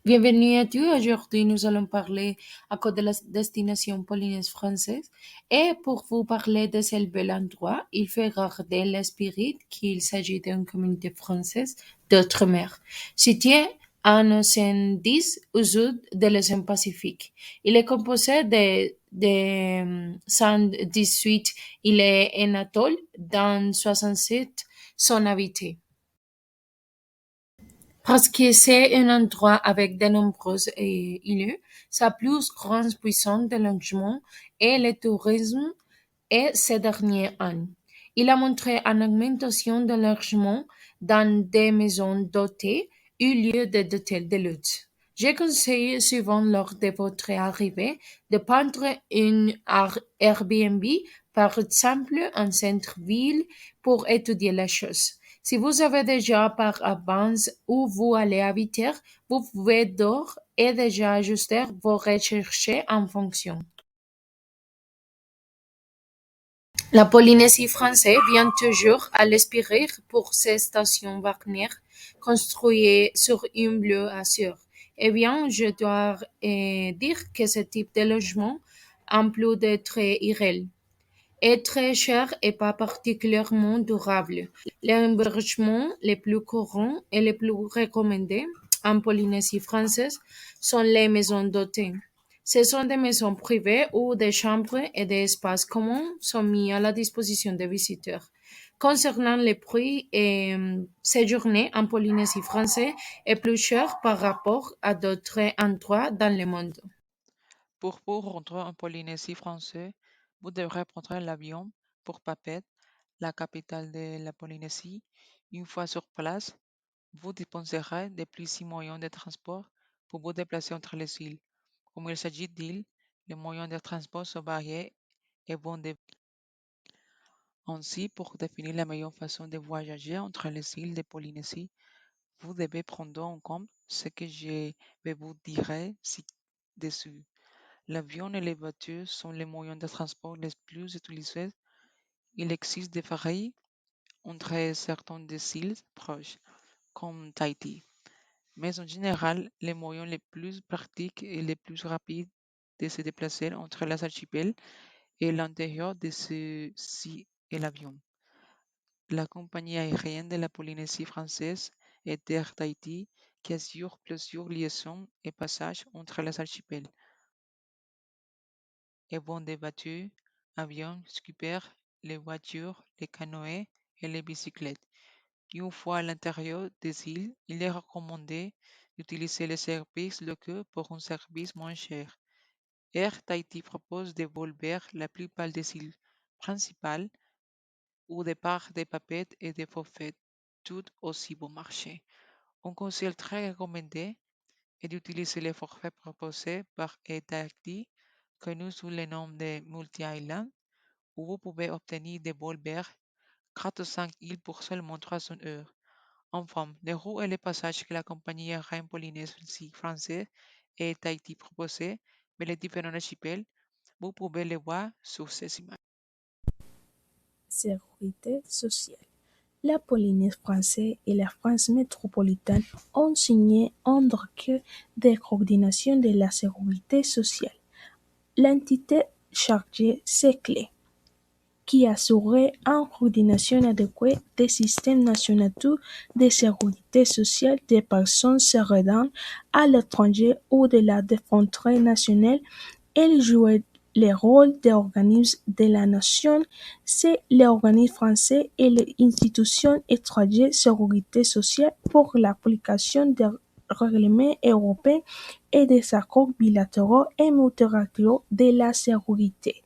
Bienvenue à tous. Aujourd'hui, nous allons parler à cause de la destination polonaise française. Et pour vous parler de ce bel endroit, il faut garder l'esprit qu'il s'agit d'une communauté française d'outre-mer, située en océan 10 au sud de l'océan Pacifique. Il est composé de 118 îles et un atoll, dont 67 sont habités. Parce que c'est un endroit avec de nombreuses îles, sa plus grande puissance de logement est le tourisme et ces derniers années. Il a montré une augmentation de logement dans des maisons dotées au lieu d'hôtels de luxe. Je conseille souvent lors de votre arrivée de prendre une Airbnb, par exemple en centre-ville, pour étudier la chose. Si vous avez déjà par avance où vous allez habiter, vous pouvez d'ores et déjà ajuster vos recherches en fonction. La Polynésie française vient toujours à l'esprit pour ses stations balnéaires construites sur un bleu azur. Eh bien, je dois dire que ce type de logement, en plus d'être irréel, est très cher et pas particulièrement durable. Les hébergements les plus courants et les plus recommandés en Polynésie française sont les maisons d'hôtel. Ce sont des maisons privées où des chambres et des espaces communs sont mis à la disposition des visiteurs. Concernant les prix, séjourner en Polynésie française est plus cher par rapport à d'autres endroits dans le monde. Pour vous rentrer en Polynésie française, vous devrez prendre l'avion pour Papeete, la capitale de la Polynésie. Une fois sur place, vous disposerez de plusieurs moyens de transport pour vous déplacer entre les îles. Comme il s'agit d'îles, les moyens de transport sont variés et vont de... Ainsi, pour définir la meilleure façon de voyager entre les îles de Polynésie, vous devez prendre en compte ce que je vais vous dire ci-dessus. L'avion et les voitures sont les moyens de transport les plus utilisés. Il existe des ferries entre certaines des îles proches, comme Tahiti. Mais en général, les moyens les plus pratiques et les plus rapides de se déplacer entre les archipels et l'intérieur de ceux-ci est l'avion. La compagnie aérienne de la Polynésie française est Air Tahiti qui assure plusieurs liaisons et passages entre les archipels et vend des voitures, avions, scooters, les voitures, les canoës et les bicyclettes. Une fois à l'intérieur des îles, il est recommandé d'utiliser les services locaux pour un service moins cher. Air Tahiti propose des vols vers la plupart des îles principales ou des parcs de Papeete et des forfaits, tout aussi bon marché. Un conseil très recommandé est d'utiliser les forfaits proposés par Air Tahiti, connus sous le nom de Multi-Island, où vous pouvez obtenir des vols vers 4 ou 5 îles pour seulement 300 euros. Enfin, les routes et les passages que la compagnie aérienne Polynésie française et Tahiti proposait, mais les différents archipels, vous pouvez les voir sur ces images. Sécurité sociale. La Polynésie française et la France métropolitaine ont signé un traité de coordination de la sécurité sociale. L'entité chargée, c'est CLE, qui assurait une coordination adéquate des systèmes nationaux de sécurité sociale des personnes se rendant à l'étranger ou de la défense nationale. Elle jouait le rôle d'organisme de la nation, c'est l'organisme français et les institutions étrangères de sécurité sociale pour l'application des règlements européens et des accords bilatéraux et multilatéraux de la sécurité.